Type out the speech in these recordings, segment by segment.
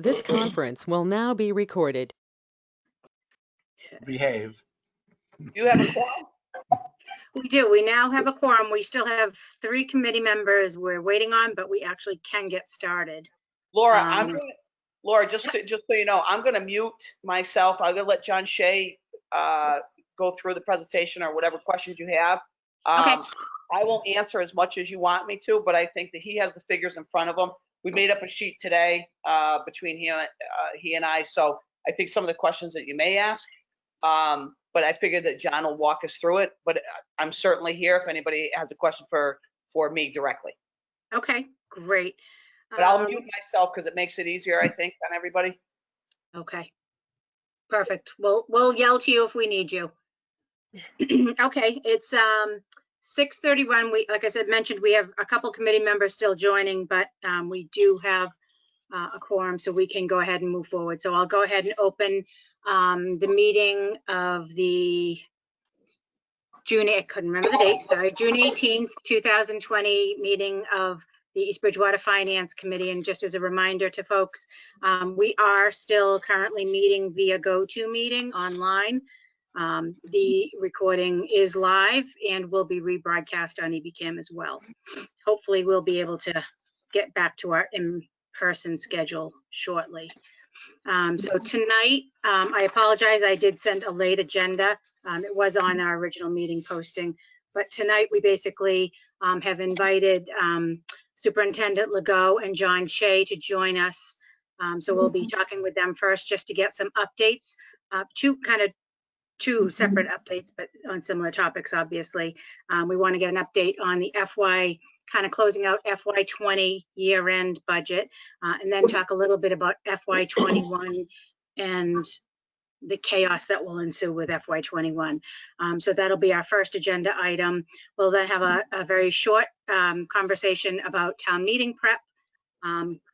This conference will now be recorded. Behave. You have a quorum? We do. We now have a quorum. We still have 3 committee members we're waiting on, but we actually can get started. Laura, Laura, just so you know, I'm going to mute myself. I'm going to let John Shea go through the presentation or whatever questions you have. Okay. I won't answer as much as you want me to, but I think that he has the figures in front of him. We made up a sheet today between he and I, so I think some of the questions that you may ask, but I figured that John will walk us through it. But I'm certainly here if anybody has a question for me directly. Okay, great. But I'll mute myself because it makes it easier, I think, on everybody. Okay, perfect. We'll yell to you if we need you. Okay, it's 6:31. Like I said, mentioned, we have a couple committee members still joining, but we do have a quorum, so we can go ahead and move forward. So I'll go ahead and open the meeting of the June 18th, 2020 meeting of the East Bridgewater Finance Committee. And just as a reminder to folks, we are still currently meeting via GoToMeeting online. The recording is live and will be rebroadcast on EBCAM as well. Hopefully we'll be able to get back to our in-person schedule shortly. So tonight, I apologize, I did send a late agenda. It was on our original meeting posting, but tonight we basically have invited Superintendent Legault and John Shea to join us. So we'll be talking with them first just to get some updates, two separate updates, but on similar topics, obviously. We want to get an update on the closing out FY20 year-end budget, and then talk a little bit about FY21 and the chaos that will ensue with FY21. So that'll be our first agenda item. We'll then have a very short conversation about town meeting prep,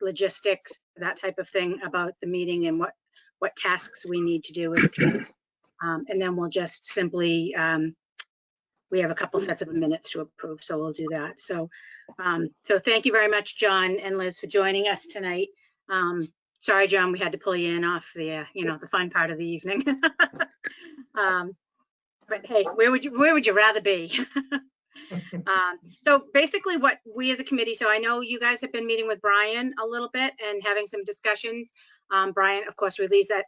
logistics, that type of thing about the meeting and what tasks we need to do as a committee. And then we'll just simply, we have a couple sets of minutes to approve, so we'll do that. So thank you very much, John and Liz, for joining us tonight. Sorry, John, we had to pull you in off the, the fun part of the evening. But hey, where would you rather be? So basically what we as a committee, so I know you guys have been meeting with Brian a little bit and having some discussions. Brian, of course, relays that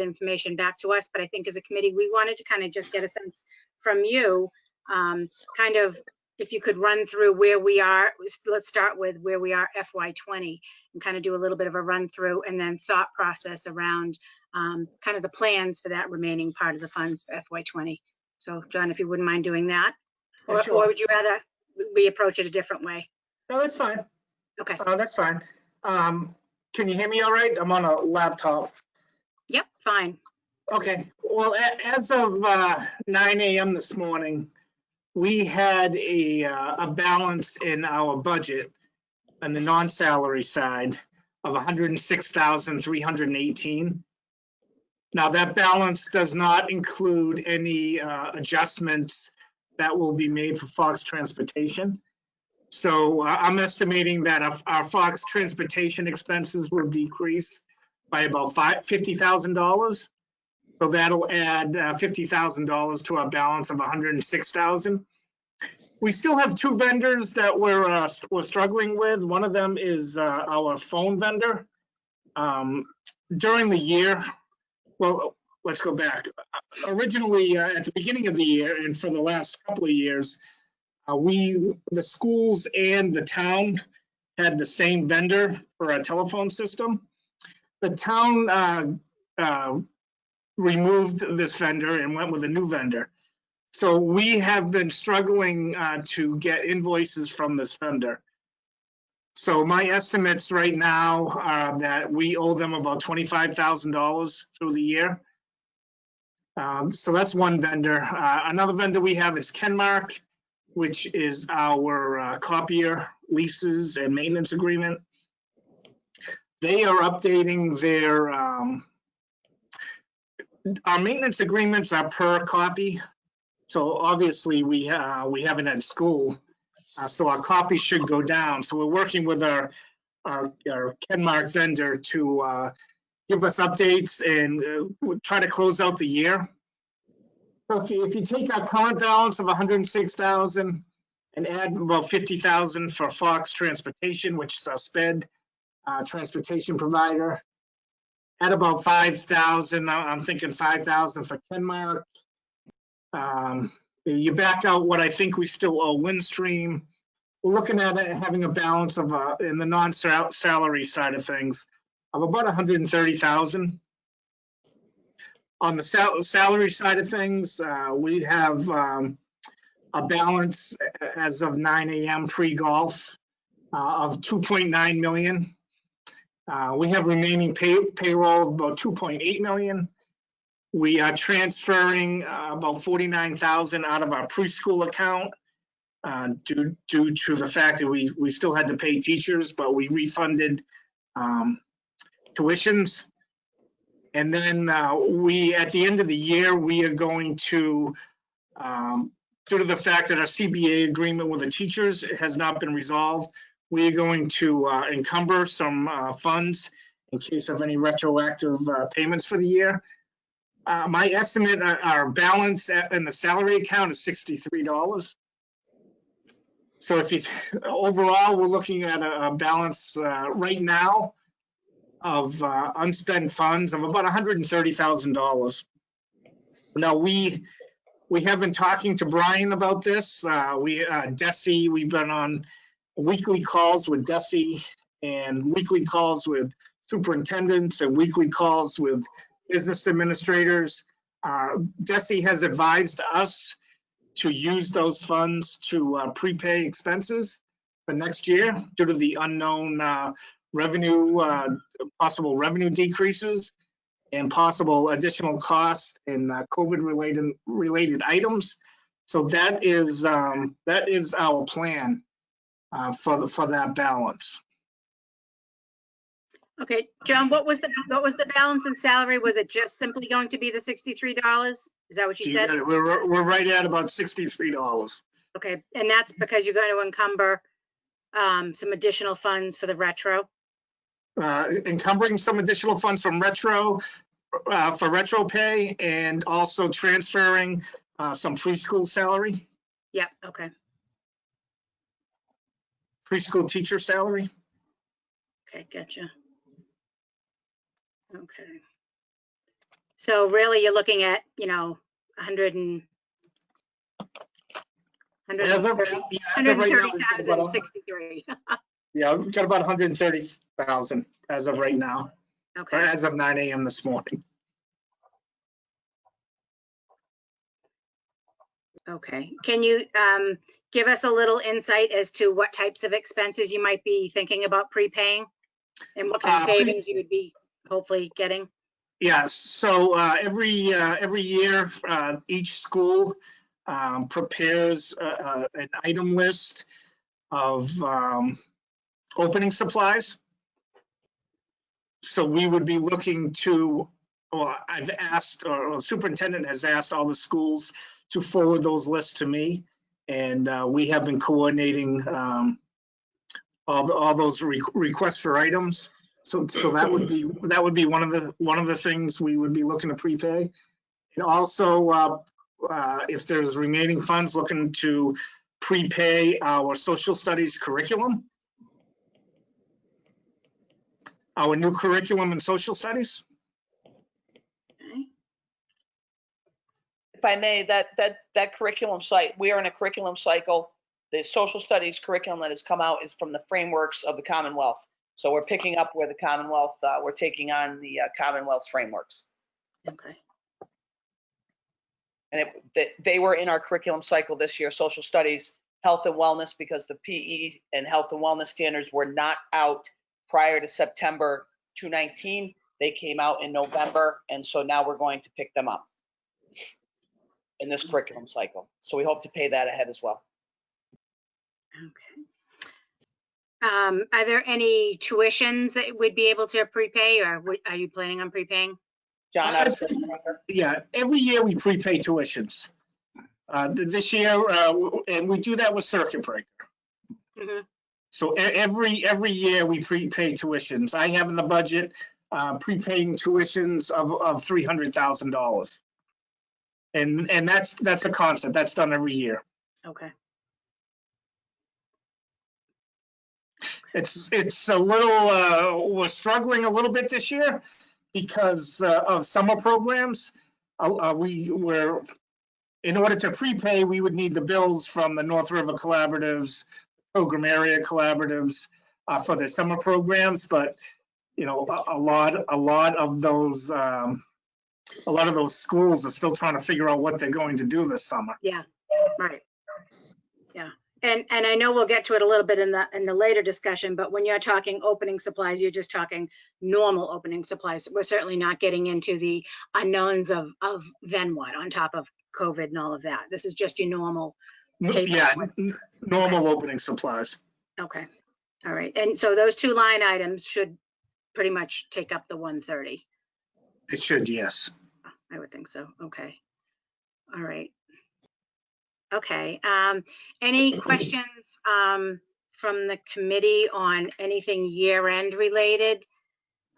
information back to us, but I think as a committee, we wanted to kind of just get a sense from you, kind of if you could run through where we are. Let's start with where we are FY20 and kind of do a little bit of a run through and then thought process around kind of the plans for that remaining part of the funds for FY20. So John, if you wouldn't mind doing that, or, Sure. or would you rather we approach it a different way? No, that's fine. Okay. That's fine. Can you hear me all right? I'm on a laptop. Yep, fine. Okay. Well, as of 9 a.m. this morning, we had a balance in our budget on the non-salary side of $106,318. Now that balance does not include any adjustments that will be made for Fox Transportation. So I'm estimating that our Fox Transportation expenses will decrease by about $50,000. So that'll add $50,000 to our balance of $106,000. We still have 2 vendors that we're struggling with. One of them is our phone vendor. During the year, well, let's go back. Originally, at the beginning of the year and for the last couple of years, the schools and the town had the same vendor for our telephone system. The town removed this vendor and went with a new vendor. So we have been struggling to get invoices from this vendor. So my estimates right now are that we owe them about $25,000 through the year. So that's one vendor. Another vendor we have is Kenmark, which is our copier leases and maintenance agreement. They are updating their, our maintenance agreements are per copy. So obviously we haven't had school, so our copies should go down. So we're working with our Kenmark vendor to give us updates and we'll try to close out the year. So if you take our current balance of 106,000 and add about 50,000 for Fox Transportation, which is our sped transportation provider, at about 5,000, I'm thinking 5,000 for Kenmark. You back out what I think we still owe Windstream. We're looking at it having a balance of, in the non-salary side of things, of about 130,000. On the salary side of things, we'd have a balance as of 9 a.m. pre-golf of 2.9 million. We have remaining payroll of about 2.8 million. We are transferring about 49,000 out of our preschool account due to the fact that we still had to pay teachers, but we refunded tuitions. And then at the end of the year, we are going to, due to the fact that our CBA agreement with the teachers has not been resolved, we are going to encumber some funds in case of any retroactive payments for the year. My estimate, our balance in the salary account is $63. So overall, we're looking at a balance right now of unspent funds of about $130,000. Now we have been talking to Brian about this. Desi, we've been on weekly calls with Desi and weekly calls with superintendents and weekly calls with business administrators. Desi has advised us to use those funds to prepay expenses for next year due to the unknown revenue, possible revenue decreases and possible additional costs in COVID related items. So that is our plan for that balance. Okay, John, what was the balance in salary? Was it just simply going to be the $63? Is that what you said? We're right at about $63. Okay, and that's because you're going to encumber some additional funds for the retro? Encumbering some additional funds from retro for retro pay and also transferring some preschool salary. Yep, okay. Preschool teacher salary. Okay, gotcha. Okay. So really you're looking at, 130,063. Yeah, we've got about 130,000 as of right now, Okay. or as of 9 a.m. this morning. Okay. Can you give us a little insight as to what types of expenses you might be thinking about prepaying and what kind of savings you would be hopefully getting? Yeah, so every year, each school prepares an item list of opening supplies. So we would be looking to, I've asked, or the superintendent has asked all the schools to forward those lists to me. And we have been coordinating all those requests for items. So that would be one of the things we would be looking to prepay. And also, if there's remaining funds, looking to prepay our social studies curriculum, our new curriculum in social studies. Okay. If I may, that curriculum site, we are in a curriculum cycle. The social studies curriculum that has come out is from the frameworks of the Commonwealth. So we're picking up where the Commonwealth, we're taking on the Commonwealth's frameworks. Okay. And they were in our curriculum cycle this year, social studies, health and wellness, because the PE and health and wellness standards were not out prior to September 2019. They came out in November, and so now we're going to pick them up in this curriculum cycle. So we hope to pay that ahead as well. Okay. Are there any tuitions that would be able to prepay, or are you planning on prepaying? John, Yeah, every year we prepay tuitions. This year, and we do that with circuit breaker. Mm-hmm. So every year we prepay tuitions. I have in the budget prepaying tuitions of $300,000. And that's a constant. That's done every year. Okay. It's a little, we're struggling a little bit this year because of summer programs. In order to prepay, we would need the bills from the North River Collaboratives, Pilgrim Area Collaboratives for their summer programs. But, you know, a lot of those schools are still trying to figure out what they're going to do this summer. Yeah, right. Yeah. And I know we'll get to it a little bit in the later discussion, but when you're talking opening supplies, you're just talking normal opening supplies. We're certainly not getting into the unknowns of then what on top of COVID and all of that. This is just your normal paper. Yeah, normal opening supplies. Okay. All right. And so those two line items should pretty much take up the 130. It should, yes. I would think so. Okay. All right. Okay. Any questions from the committee on anything year-end related?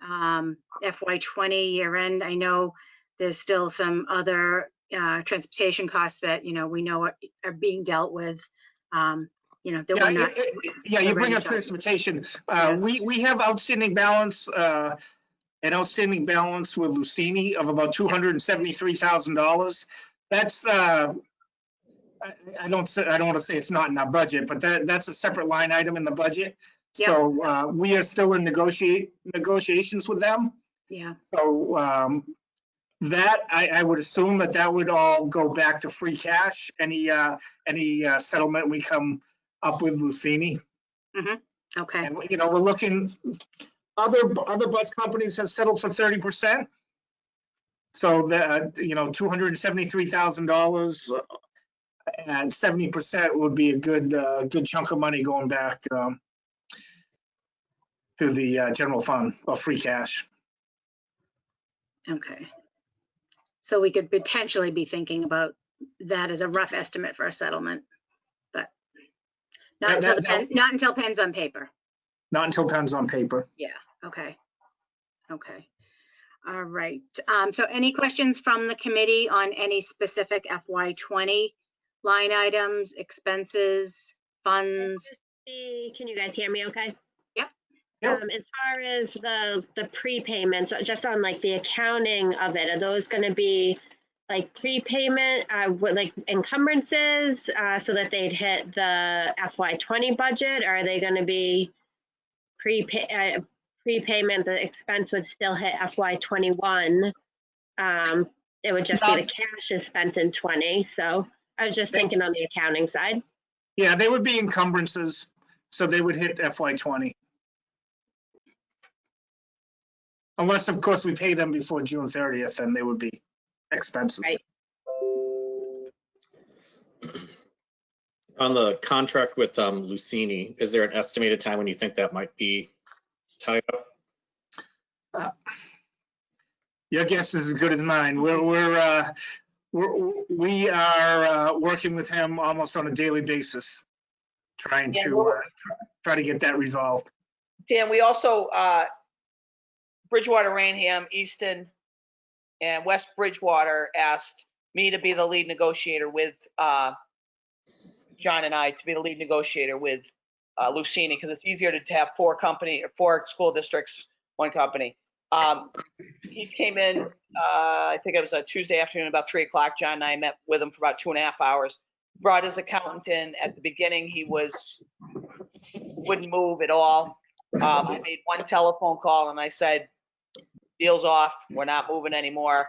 FY20 year-end. I know there's still some other transportation costs that we know are being dealt with. That we're not. Yeah, you bring up transportation. We have outstanding balance. An outstanding balance with Lucini of about $273,000. That's I don't want to say it's not in our budget, but that's a separate line item in the budget. Yep. So we are still in negotiations with them. Yeah. So that I would assume that would all go back to free cash. Any settlement we come up with Lucini. Mm-hmm. Okay. And we're looking. Other bus companies have settled for 30%. So that $273,000 and 70% would be a good chunk of money going back to the general fund or free cash. Okay. So we could potentially be thinking about that as a rough estimate for a settlement, but not until pen's on paper. Not until pen's on paper. Yeah. Okay. Okay. All right. So any questions from the committee on any specific FY20 line items, expenses, funds? Can you guys hear me okay? Yep. As far as the prepayments, just on like the accounting of it, are those going to be like prepayment with like encumbrances so that they'd hit the FY20 budget, or are they going to be prepayment, the expense would still hit FY21? It would just be the cash is spent in 20. So I was just thinking on the accounting side. Yeah, they would be encumbrances, so they would hit FY20. Unless, of course, we pay them before June 30th, then they would be expenses. Right. On the contract with Lucini, is there an estimated time when you think that might be tied up? Your guess is as good as mine. We are working with him almost on a daily basis, trying to get that resolved. Dan, we also Bridgewater, Rainham, Easton, and West Bridgewater asked me to be the lead negotiator with John and I to be the lead negotiator with Lucini, because it's easier to have four school districts, one company. He came in, I think it was a Tuesday afternoon, about 3 o'clock. John and I met with him for about 2.5 hours. Brought his accountant in. At the beginning, he wouldn't move at all. I made one telephone call and I said, deal's off. We're not moving anymore.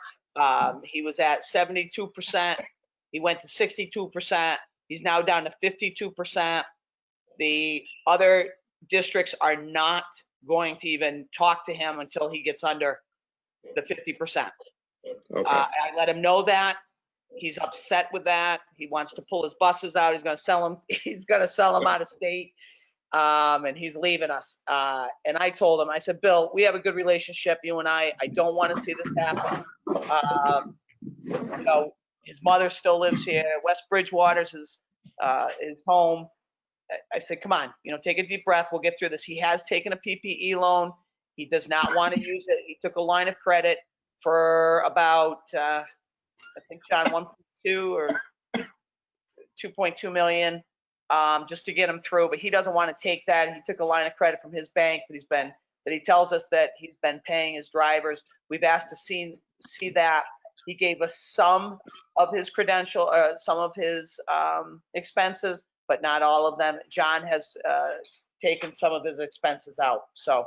He was at 72%. He went to 62%. He's now down to 52%. The other districts are not going to even talk to him until he gets under the 50%. Okay. I let him know that. He's upset with that. He wants to pull his buses out. He's going to sell them. He's going to sell them out of state. And he's leaving us. And I told him, I said, Bill, we have a good relationship, you and I. I don't want to see this happen. His mother still lives here. West Bridgewater's his home. I said, come on, take a deep breath. We'll get through this. He has taken a PPE loan. He does not want to use it. He took a line of credit for about, I think, John, 1.2 or 2.2 million, just to get him through. But he doesn't want to take that. He took a line of credit from his bank, but he tells us that he's been paying his drivers. We've asked to see that. He gave us some of his some of his expenses, but not all of them. John has taken some of his expenses out. So,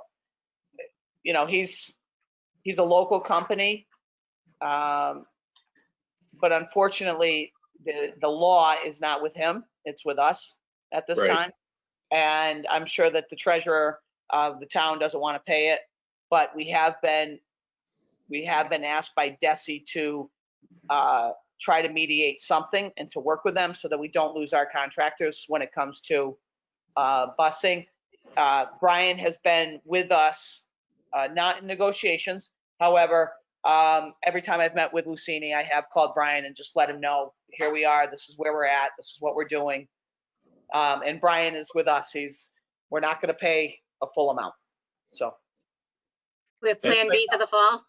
he's a local company, but unfortunately, the law is not with him. It's with us at this Right. time. And I'm sure that the treasurer of the town doesn't want to pay it, but we have been asked by DESI to try to mediate something and to work with them so that we don't lose our contractors when it comes to busing. Brian has been with us, not in negotiations. However, every time I've met with Lucini, I have called Brian and just let him know, here we are, this is where we're at, this is what we're doing. And Brian is with us. We're not going to pay a full amount. So, We have Plan B for the fall.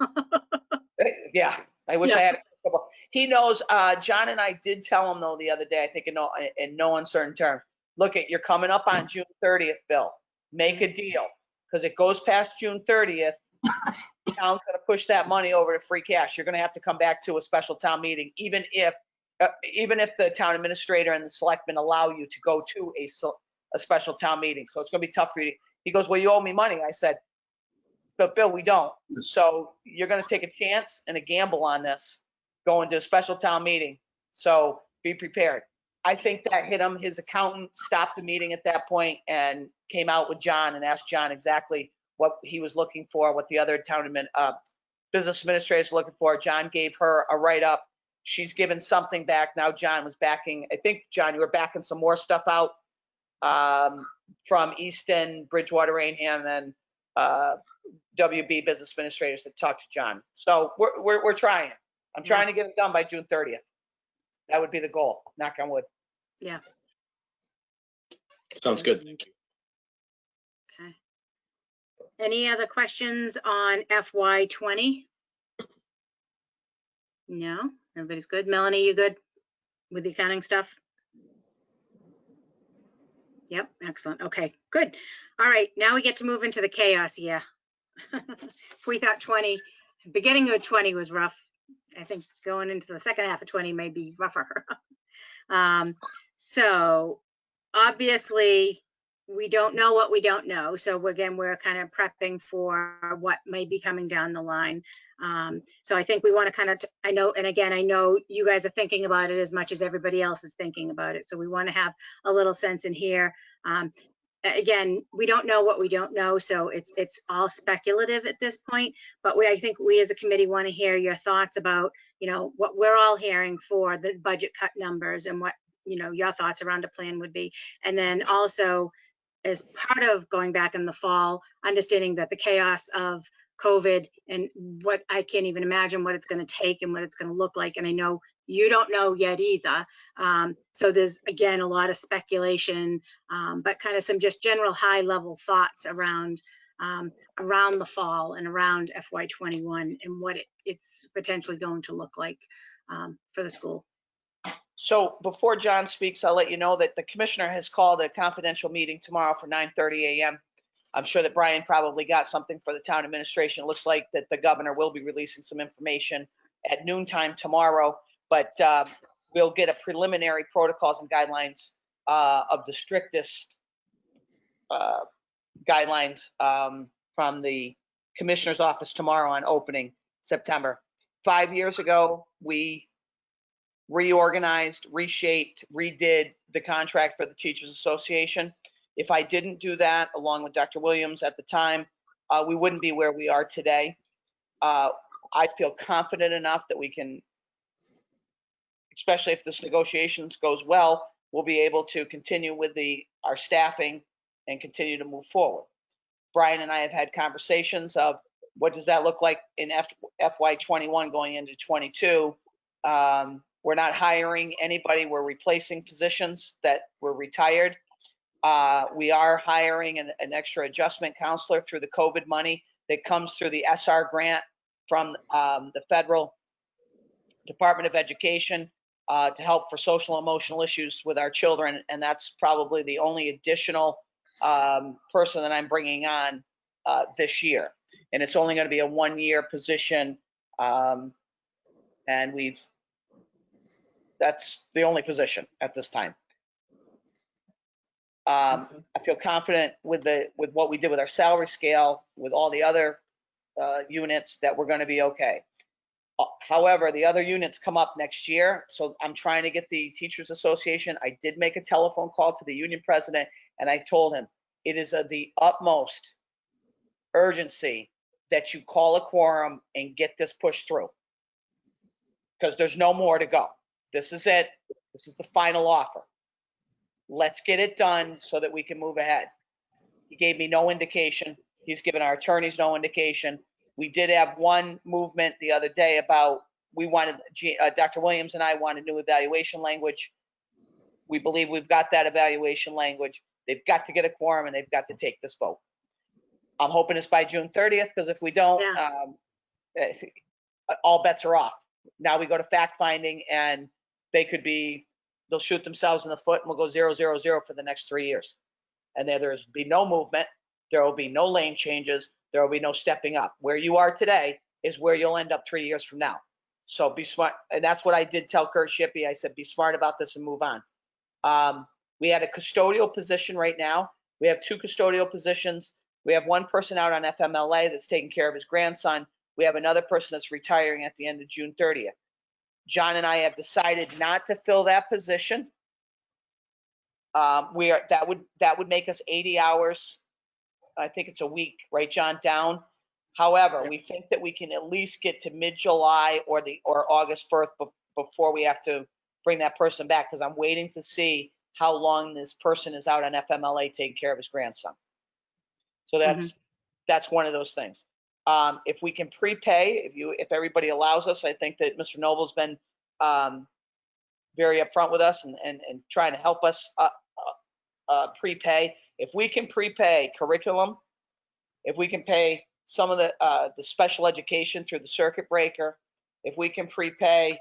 yeah, I wish Yeah. I had a couple. He knows, John and I did tell him though the other day, I think in no uncertain terms, look, you're coming up on June 30th, Bill. Make a deal, because it goes past June 30th. The town's going to push that money over to free cash. You're going to have to come back to a special town meeting, even if the town administrator and the selectmen allow you to go to a special town meeting. So it's going to be tough for you. He goes, well, you owe me money. I said, but Bill, we don't. So you're going to take a chance and a gamble on this, going to a special town meeting. So be prepared. I think that hit him. His accountant stopped the meeting at that point and came out with John and asked John exactly what he was looking for, what the other town business administrators were looking for. John gave her a write-up. She's given something back. Now John was backing, I think, John, you were backing some more stuff out from Easton, Bridgewater, Rainham, and WB business administrators that talked to John. So we're trying. I'm trying to get it done by June 30th. That would be the goal. Knock on wood. Yeah. Sounds good. Thank you. Okay. Any other questions on FY20? No, everybody's good. Melanie, you good with the accounting stuff? Yep, excellent. Okay, good. All right, now we get to move into the chaos year. If we thought beginning of 20 was rough, I think going into the second half of 20 may be rougher. So obviously we don't know what we don't know. So again, we're kind of prepping for what may be coming down the line. So I think we want to kind of, I know you guys are thinking about it as much as everybody else is thinking about it. So we want to have a little sense in here. Again, we don't know what we don't know, so it's all speculative at this point. But I think we as a committee want to hear your thoughts about, what we're all hearing for the budget cut numbers and what, your thoughts around a plan would be. And then also, as part of going back in the fall, understanding that the chaos of COVID and what I can't even imagine what it's going to take and what it's going to look like. And I know you don't know yet either. So there's, again, a lot of speculation, but kind of some just general high level thoughts around the fall and around FY21 and what it's potentially going to look like for the school. So before John speaks, I'll let you know that the commissioner has called a confidential meeting tomorrow for 9:30 a.m. I'm sure that Brian probably got something for the town administration. It looks like that the governor will be releasing some information at noontime tomorrow, but we'll get a preliminary protocols and guidelines of the strictest guidelines from the commissioner's office tomorrow on opening September. 5 years ago, we reorganized, reshaped, redid the contract for the Teachers Association. If I didn't do that, along with Dr. Williams at the time, we wouldn't be where we are today. I feel confident enough that we can, especially if this negotiations goes well, we'll be able to continue with our staffing and continue to move forward. Brian and I have had conversations of what does that look like in FY21 going into 22. We're not hiring anybody. We're replacing positions that were retired. We are hiring an extra adjustment counselor through the COVID money that comes through the SR grant from the federal Department of Education to help for social emotional issues with our children. And that's probably the only additional person that I'm bringing on this year. And it's only going to be a 1-year position. And that's the only position at this time. I feel confident with what we did with our salary scale, with all the other units, that we're going to be okay. However, the other units come up next year, so I'm trying to get the Teachers Association. I did make a telephone call to the union president, and I told him it is of the utmost urgency that you call a quorum and get this pushed through, because there's no more to go. This is it. This is the final offer. Let's get it done so that we can move ahead. He gave me no indication. He's given our attorneys no indication. We did have one movement the other day about Dr. Williams and I wanted new evaluation language. We believe we've got that evaluation language. They've got to get a quorum and they've got to take this vote. I'm hoping it's by June 30th, because if we don't, all bets are off. Now we go to fact finding, and they'll shoot themselves in the foot, and we'll go 0, 0, 0 for the next 3 years. And there's be no movement. There will be no lane changes. There will be no stepping up. Where you are today is where you'll end up 3 years from now. So be smart. And that's what I did tell Kurt Shippey. I said, be smart about this and move on. We had a custodial position right now. We have 2 custodial positions. We have one person out on FMLA that's taking care of his grandson. We have another person that's retiring at the end of June 30th. John and I have decided not to fill that position. That would make us 80 hours. I think it's a week, right, John, down. However, we think that we can at least get to mid-July or August 1st before we have to bring that person back, because I'm waiting to see how long this person is out on FMLA taking care of his grandson. So that's one of those things. If we can prepay, if everybody allows us, I think that Mr. Noble's been very upfront with us and trying to help us prepay. If we can prepay curriculum, if we can pay some of the special education through the circuit breaker, if we can prepay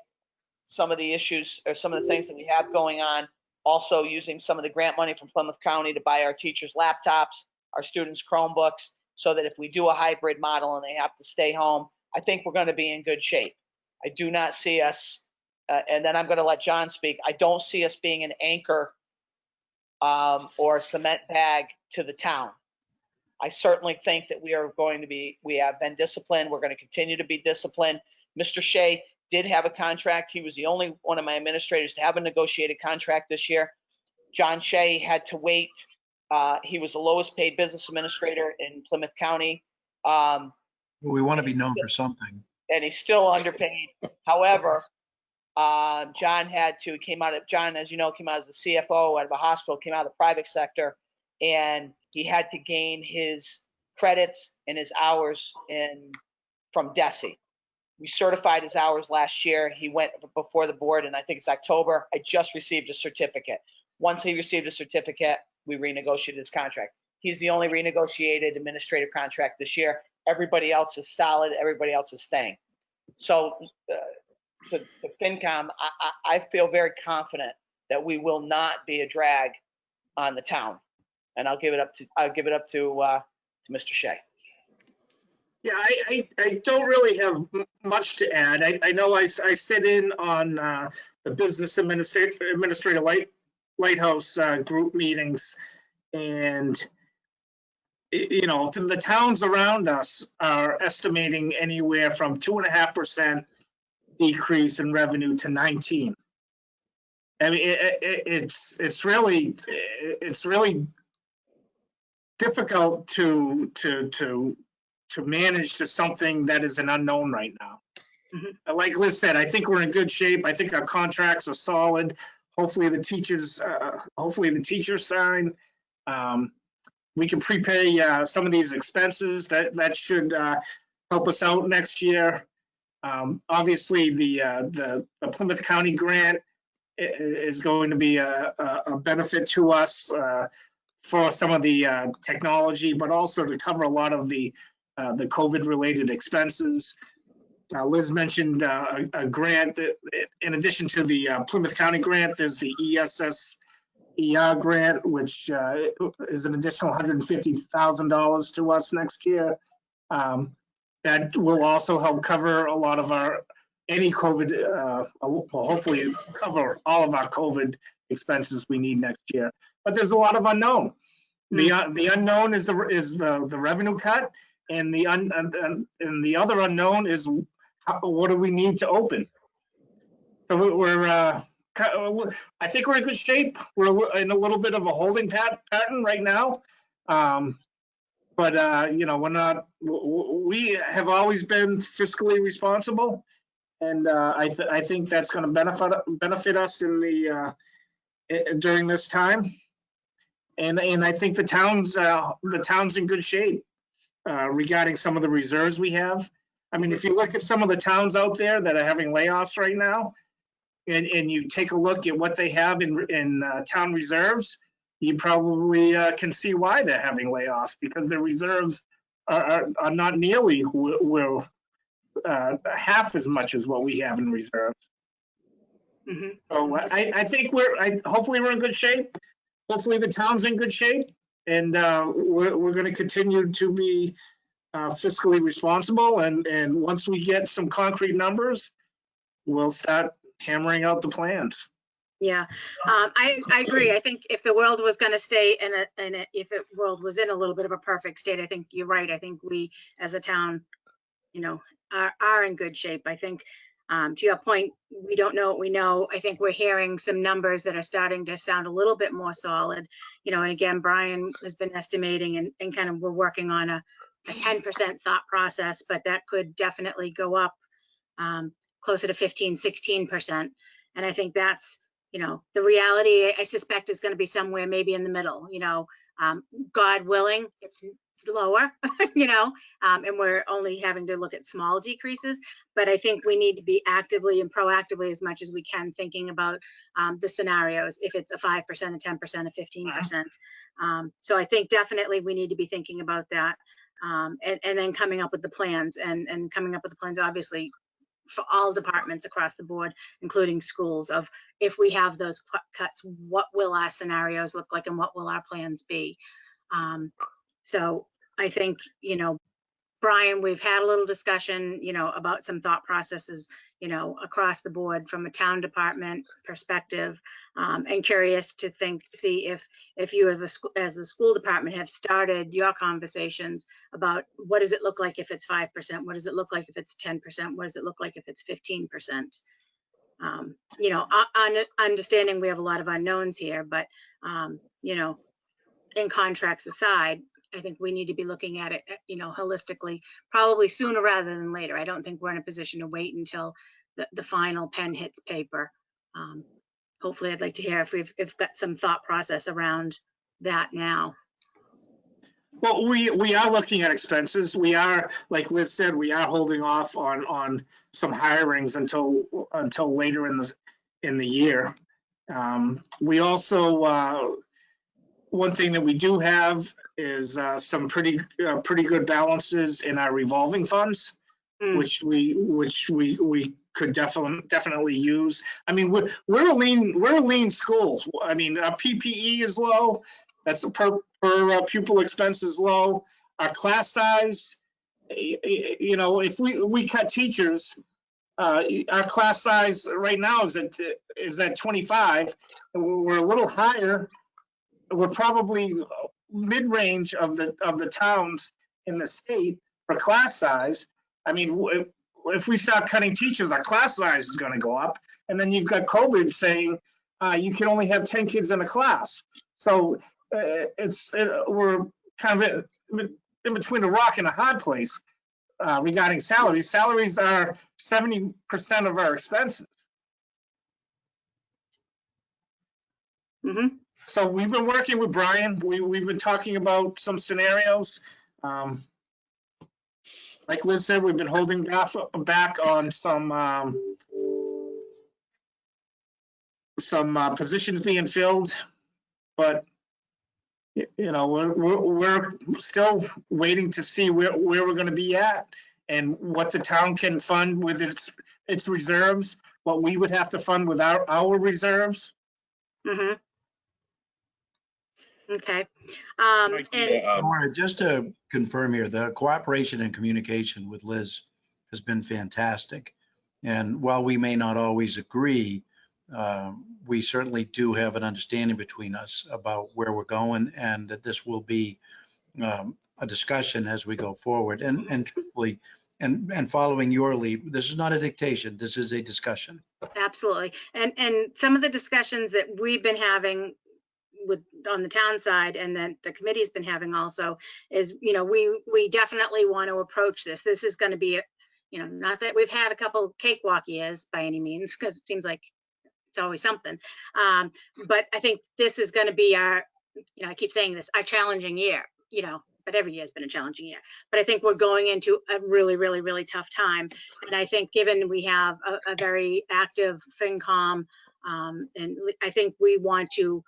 some of the issues or some of the things that we have going on, also using some of the grant money from Plymouth County to buy our teachers laptops, our students Chromebooks, so that if we do a hybrid model and they have to stay home, I think we're going to be in good shape. I do not see us, and then I'm going to let John speak, I don't see us being an anchor or a cement bag to the town. I certainly think that we have been disciplined. We're going to continue to be disciplined. Mr. Shea did have a contract. He was the only one of my administrators to have a negotiated contract this year. John Shea had to wait. He was the lowest paid business administrator in Plymouth County. We want to be known for something. And he's still underpaid. However, John, as you know, came out as the CFO out of a hospital, came out of the private sector, and he had to gain his credits and his hours from DESE. We certified his hours last year. He went before the board, and I think it's October. I just received a certificate. Once he received a certificate, we renegotiated his contract. He's the only renegotiated administrative contract this year. Everybody else is solid. Everybody else is staying. So to FinCom, I feel very confident that we will not be a drag on the town. And I'll give it up to Mr. Shea. Yeah, I don't really have much to add. I know I sit in on the Business Administrator Lighthouse group meetings, and the towns around us are estimating anywhere from 2.5% decrease in revenue to 19. I mean, it's really difficult to manage to something that is an unknown right now. Like Liz said, I think we're in good shape. I think our contracts are solid. Hopefully the teachers sign. We can prepay some of these expenses. That should help us out next year. Obviously, the Plymouth County grant is going to be a benefit to us. for some of the technology, but also to cover a lot of the COVID-related expenses. Liz mentioned a grant that, in addition to the Plymouth County grant, there's the ESSER grant, which is an additional $150,000 to us next year. That will also help cover a lot of any COVID, will hopefully cover all of our COVID expenses we need next year. But there's a lot of unknown. The unknown is the revenue cut, and the other unknown is what do we need to open. So I think we're in good shape. We're in a little bit of a holding pattern right now. But you know, we have always been fiscally responsible, and I think that's going to benefit us during this time. And I think the town's in good shape regarding some of the reserves we have. I mean, if you look at some of the towns out there that are having layoffs right now, and you take a look at what they have in town reserves, you probably can see why they're having layoffs, because their reserves are not nearly half as much as what we have in reserves. Mhm. So I think hopefully we're in good shape. Hopefully the town's in good shape, and we're going to continue to be fiscally responsible. And once we get some concrete numbers, we'll start hammering out the plans. Yeah, I agree. I think if the world was going to stay if the world was in a little bit of a perfect state, I think you're right. I think we as a town, you know, are in good shape. I think to your point, we don't know what we know. I think we're hearing some numbers that are starting to sound a little bit more solid, you know, and again, Brian has been estimating and kind of we're working on a 10% thought process, but that could definitely go up closer to 15, 16%. And I think that's, you know, the reality I suspect is going to be somewhere maybe in the middle, you know, God willing, it's lower, you know, and we're only having to look at small decreases. But I think we need to be actively and proactively as much as we can thinking about the scenarios, if it's a 5%, a 10%, a 15%. So I think definitely we need to be thinking about that and then coming up with the plans and coming up with the plans, obviously, for all departments across the board, including schools, of if we have those cuts, what will our scenarios look like and what will our plans be? So I think, you know, Brian, we've had a little discussion, you know, about some thought processes, you know, across the board from a town department perspective, and curious to see if you as a school department have started your conversations about what does it look like if it's 5%? What does it look like if it's 10%? What does it look like if it's 15%? You know, understanding we have a lot of unknowns here, but, you know, in contracts aside, I think we need to be looking at it, you know, holistically, probably sooner rather than later. I don't think we're in a position to wait until the final pen hits paper. Hopefully, I'd like to hear if we've got some thought process around that now. Well, we are looking at expenses. We are, like Liz said, we are holding off on some hirings until later in the year. We also one thing that we do have is some pretty good balances in our revolving funds, which we could definitely use. I mean, we're a lean school. I mean, our PPE is low. That's per pupil expense is low. Our class size, you know, if we cut teachers, our class size right now is at 25. We're a little higher. We're probably mid-range of the towns in the state for class size. I mean, if we start cutting teachers, our class size is going to go up. And then you've got COVID saying you can only have 10 kids in a class. So we're kind of in between a rock and a hard place regarding salaries. Salaries are 70% of our expenses. Mm-hmm. So we've been working with Brian. We've been talking about some scenarios. Like Liz said, we've been holding back on some positions being filled, but You know, we're still waiting to see where we're gonna be at and what the town can fund with its reserves, what we would have to fund with our reserves. Mm-hmm. Okay. Might be And a, Laura, just to confirm here, the cooperation and communication with Liz has been fantastic. And while we may not always agree, we certainly do have an understanding between us about where we're going, and that this will be a discussion as we go forward. And truthfully, and following your lead, this is not a dictation, this is a discussion. absolutely. And some of the discussions that we've been having with on the town side and that the committee's been having also is, you know, we definitely want to approach this. This is going to be, you know, not that we've had a couple cakewalk years by any means, because it seems like it's always something. But I think this is going to be our, you know, I keep saying this, our challenging year, you know, but every year has been a challenging year. But I think we're going into a really, really, really tough time. And I think given we have a very active FinCom, and I think we want to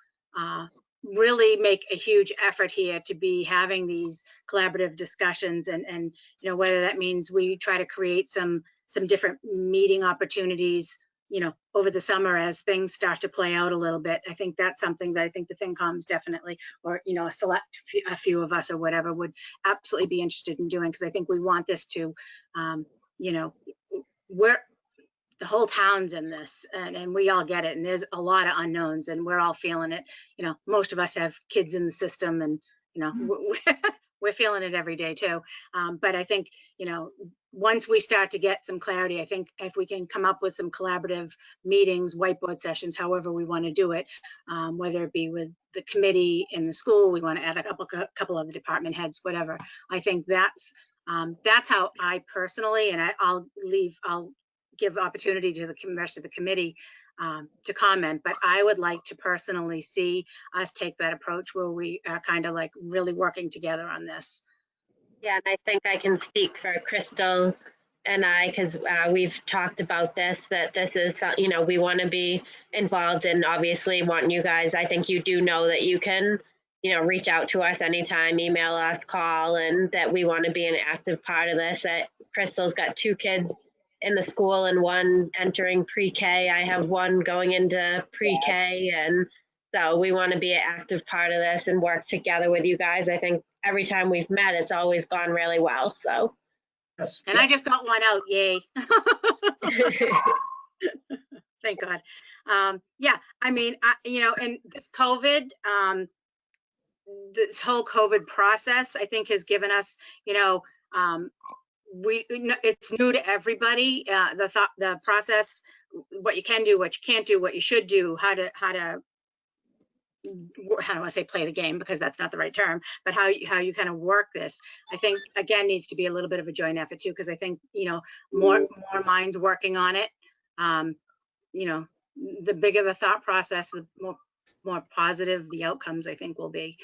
really make a huge effort here to be having these collaborative discussions, and you know, whether that means we try to create some different meeting opportunities, you know, over the summer as things start to play out a little bit. I think that's something that I think the FinComs definitely, or, you know, a few of us or whatever would absolutely be interested in doing, because I think we want this to, you know, the whole town's in this, and we all get it, and there's a lot of unknowns, and we're all feeling it. You know, most of us have kids in the system, and you know, we're feeling it every day too. But I think, you know, once we start to get some clarity, I think if we can come up with some collaborative meetings, whiteboard sessions, however we want to do it, whether it be with the committee in the school, we want to add a couple of the department heads, whatever. I think that's how I personally, and I'll give opportunity to the rest of the committee to comment, but I would like to personally see us take that approach where we are kind of like really working together on this. Yeah, and I think I can speak for Crystal and I, because we've talked about this, that this is, you know, we want to be involved and obviously want you guys, I think you do know that you can, you know, reach out to us anytime, email us, call, and that we want to be an active part of this. That Crystal's got 2 kids in the school and 1 entering pre-K. I have 1 going into pre-K, and so we want to be an active part of this and work together with you guys. I think every time we've met, it's always gone really well. So. Yes. And I just got one out, yay. Thank God. Yeah, I mean, you know, and this COVID, this whole COVID process, I think has given us, you know, it's new to everybody, the process, what you can do, what you can't do, what you should do, how do I want to say play the game, because that's not the right term, but how you kind of work this, I think again needs to be a little bit of a joint effort too, because I think, you know, more minds working on it, you know, the bigger the thought process, the more positive the outcomes I think will be.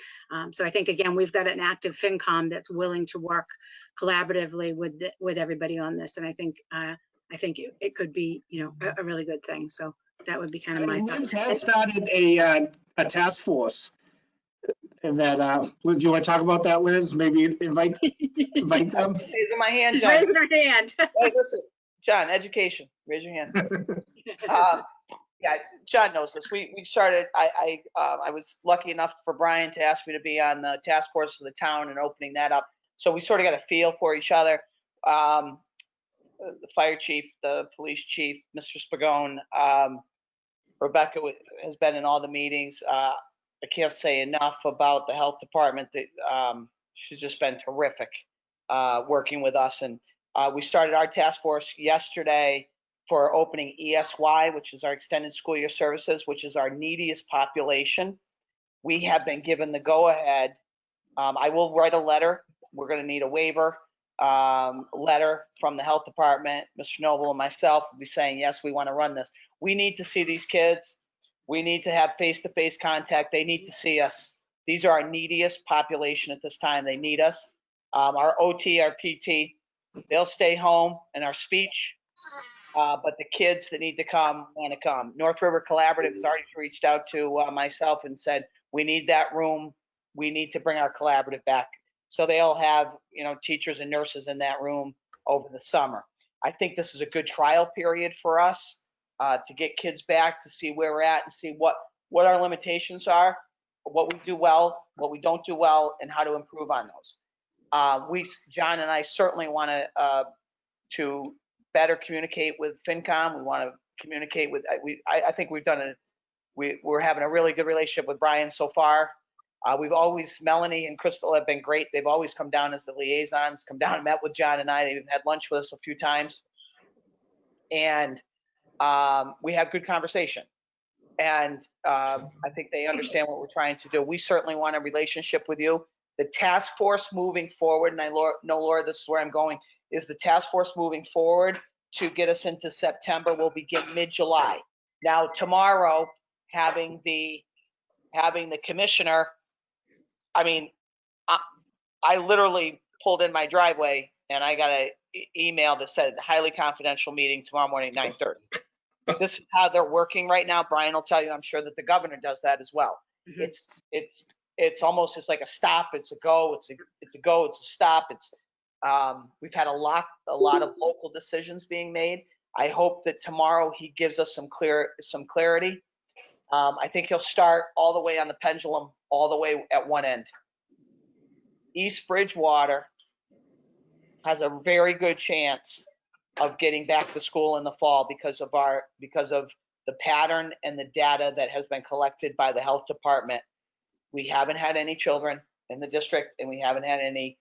So I think again we've got an active FinCom that's willing to work collaboratively with everybody on this, and I think it could be, you know, a really good thing. So that would be kind of my Liz thoughts. has started a task force. And that, do you want to talk about that, Liz? Maybe invite them. Raising my hand, She's John. raising her hand. Hey, listen, John, education, raise your hand. Yeah, John knows this. We started, I was lucky enough for Brian to ask me to be on the task force for the town and opening that up. So we sort of got a feel for each other. The fire chief, the police chief, Mr. Spagone, Rebecca has been in all the meetings. I can't say enough about the health department. That she's just been terrific working with us. And we started our task force yesterday for opening ESY, which is our extended school year services, which is our neediest population. We have been given the go-ahead. I will write a letter. We're going to need a waiver letter from the health department. Mr. Noble and myself will be saying, yes, we want to run this. We need to see these kids. We need to have face-to-face contact. They need to see us. These are our neediest population at this time. They need us. Our OT, our PT, they'll stay home, and our speech. But the kids that need to come want to come. North River Collaborative has already reached out to myself and said, we need that room we need to bring our collaborative back. So they'll have, teachers and nurses in that room over the summer. I think this is a good trial period for us to get kids back, to see where we're at and see what our limitations are, what we do well, what we don't do well, and how to improve on those. John and I certainly want to better communicate with FinCom. We want to communicate with, I think we're having a really good relationship with Brian so far. Melanie and Crystal have been great. They've always come down as the liaisons, come down and met with John and I. They've even had lunch with us a few times. And we have good conversation. And I think they understand what we're trying to do. We certainly want a relationship with you. The task force moving forward, and I know, Laura, this is where I'm going, is the task force moving forward to get us into September will begin mid-July. Now, tomorrow, having the commissioner, I literally pulled in my driveway and I got an email that said highly confidential meeting tomorrow morning, 9:30. This is how they're working right now. Brian will tell you, I'm sure that the governor does that as well. Mhm. It's almost just like a stop. It's a go. It's a go. It's a stop. We've had a lot of local decisions being made. I hope that tomorrow he gives us some clarity. I think he'll start all the way on the pendulum, all the way at one end. East Bridgewater has a very good chance of getting back to school in the fall because of the pattern and the data that has been collected by the health department. We haven't had any children in the district, and we haven't had any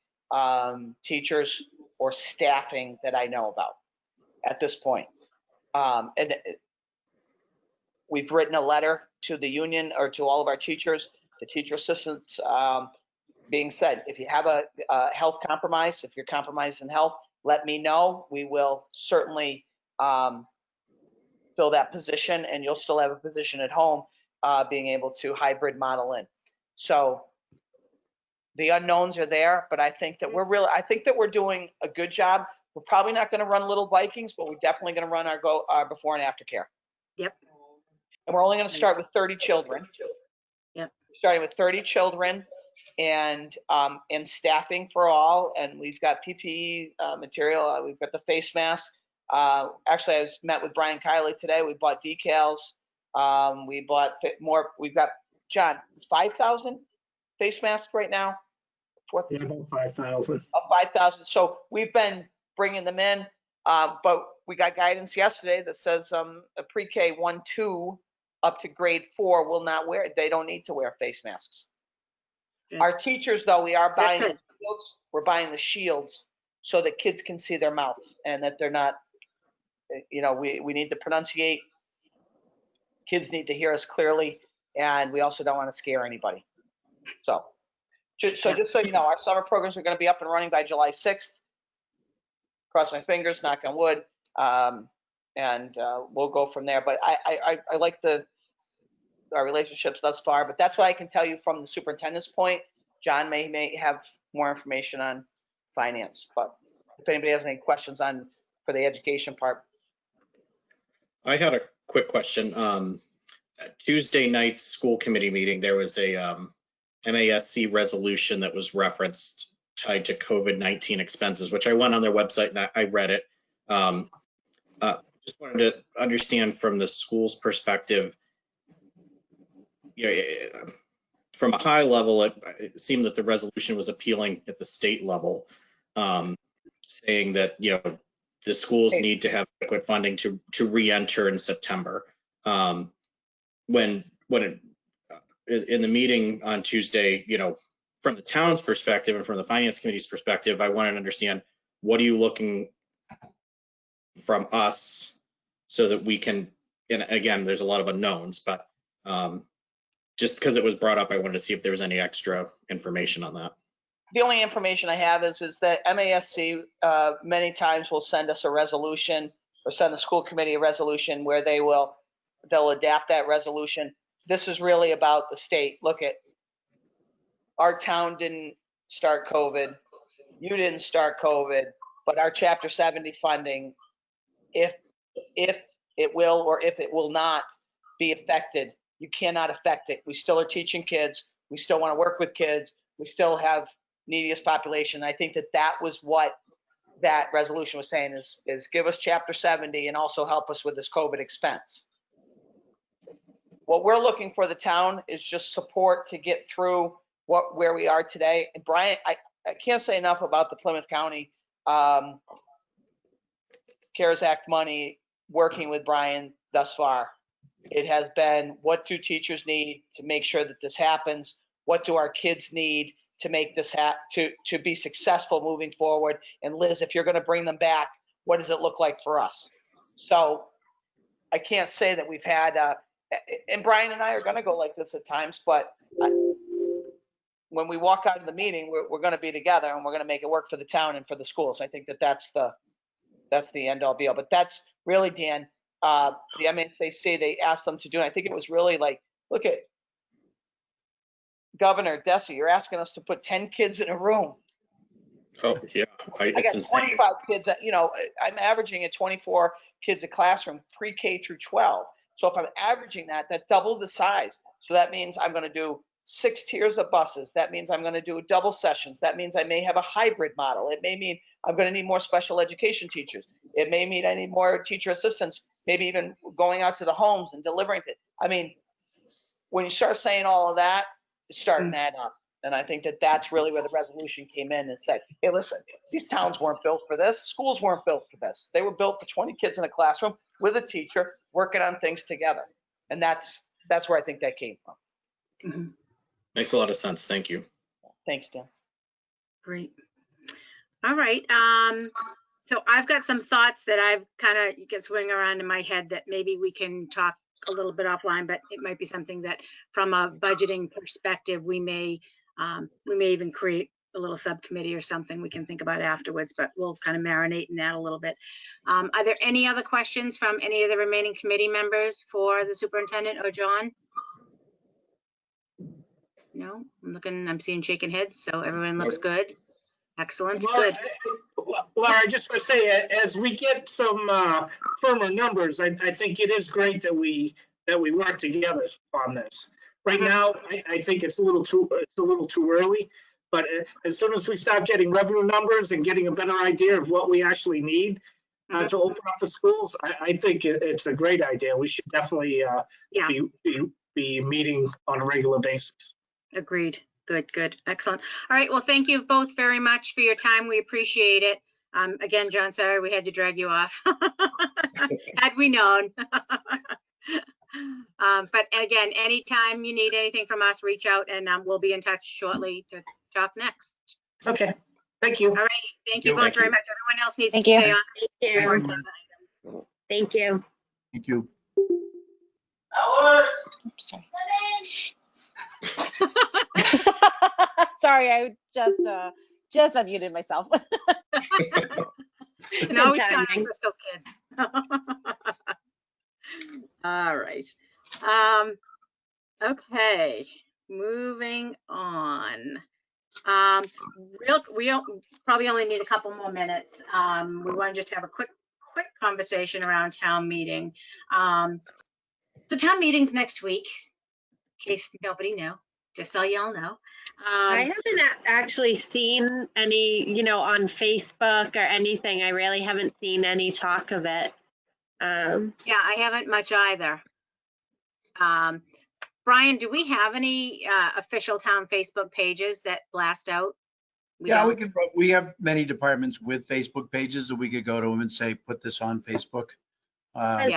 teachers or staffing that I know about at this point. And we've written a letter to the union or to all of our teachers, the teacher assistants, being said, if you have a health compromise, if you're compromised in health, let me know. We will certainly fill that position, and you'll still have a position at home, being able to hybrid model in. So the unknowns are there, but I think that we're doing a good job. We're probably not going to run Little Vikings, but we're definitely going to run our before and after care. Yep. And we're only going to start with 30 children. Yep. Starting with 30 children and staffing for all. And we've got PPE material. We've got the face mask. Actually, I met with Brian Kiley today. We bought decals. We bought more. We've got, John, 5,000 face masks right now. Yeah, about 5,000. 5,000. So we've been bringing them in, but we got guidance yesterday that says a pre-K 1-2 up to grade 4 will not wear it. They don't need to wear face masks. Good. Our teachers, though, we are That's buying good. shields. We're buying the shields so that kids can see their mouths and that they're not, we need to pronunciate. Kids need to hear us clearly, and we also don't want to scare anybody. So just so you know, our summer programs are going to be up and running by July 6th. Cross my fingers, knock on wood, and we'll go from there. But I like our relationships thus far, but that's what I can tell you from the superintendent's point. John may have more information on finance, but if anybody has any questions for the education part. I had a quick question. Tuesday night's school committee meeting, there was a MASC resolution that was referenced tied to COVID-19 expenses, which I went on their website and I read it. Just wanted to understand from the school's perspective, from a high level, it seemed that the resolution was appealing at the state level, saying that, the schools need to have adequate funding to re-enter in September. In the meeting on Tuesday, from the town's perspective and from the finance committee's perspective, I wanted to understand, what are you looking from us so that we can, and again, there's a lot of unknowns, but just because it was brought up, I wanted to see if there was any extra information on that. The only information I have is that MASC many times will send us a resolution or send the school committee a resolution where they'll adapt that resolution. This is really about the state. Look, our town didn't start COVID. You didn't start COVID, but our Chapter 70 funding, if it will or if it will not be affected, you cannot affect it. We still are teaching kids. We still want to work with kids. We still have neediest population. I think that was what that resolution was saying is give us chapter 70 and also help us with this COVID expense. What we're looking for the town is just support to get through where we are today. And Brian, I can't say enough about the Plymouth County CARES Act money working with Brian thus far. It has been, what do teachers need to make sure that this happens? What do our kids need to make this to be successful moving forward? And Liz, if you're going to bring them back, what does it look like for us? So I can't say that we've had, and Brian and I are going to go like this at times, but when we walk out of the meeting, we're going to be together and we're going to make it work for the town and for the schools. I think that's the end all be all. But that's really, Dan, the MSAC, they asked them to do, I think it was really like, look at Governor Desi, you're asking us to put 10 kids in a room. Oh, yeah. I got It's insane. 25 kids that, I'm averaging at 24 kids a classroom, pre-K through 12. So if I'm averaging that, that's double the size. So that means I'm going to do 6 tiers of buses. That means I'm going to do double sessions. That means I may have a hybrid model. It may mean I'm going to need more special education teachers. It may mean I need more teacher assistants, maybe even going out to the homes and delivering it. I mean, when you start saying all of that, it's starting to add up. And I think that's really where the resolution came in and said, hey, listen, these towns weren't built for this. Schools weren't built for this. They were built for 20 kids in a classroom with a teacher working on things together. And that's where I think that came from. Mhm. Makes a lot of sense. Thank you. Thanks, Dan. Great. All right. So I've got some thoughts that I've kind of get swinging around in my head that maybe we can talk a little bit offline, but it might be something that from a budgeting perspective, we may even create a little subcommittee or something we can think about afterwards, but we'll kind of marinate in that a little bit. Are there any other questions from any of the remaining committee members for the superintendent or John? No, I'm seeing shaking heads, so everyone looks good. Excellent, good. Laura, I just want to say, as we get some firmer numbers, I think it is great that we work together on this. Right now, I think it's a little too early, but as soon as we start getting revenue numbers and getting a better idea of what we actually need to open up the schools, I think it's a great idea. We should definitely be meeting on a regular basis. Agreed. Good. Excellent. All right. Well, thank you both very much for your time. We appreciate it. Again, John, sorry we had to drag you off. Had we known. But again, anytime you need anything from us, reach out and we'll be in touch shortly to talk next. Okay. Thank you. All right. Thank you both Thank very you. much. Everyone else needs to Thank you. stay on. Thank you. Thank you. Thank you. Oops, sorry, I just unmuted myself. And always Good count on timing. Crystal's kids. All right. Okay, moving on. We probably only need a couple more minutes. We want to just have a quick conversation around town meeting. So town meeting's next week, in case nobody knew, just so y'all know. I haven't actually seen any, on Facebook or anything. I really haven't seen any talk of it. Yeah, I haven't much either. Brian, do we have any official town Facebook pages that blast out? Yeah, we have many departments with Facebook pages that we could go to them and say, put this on Facebook. Has,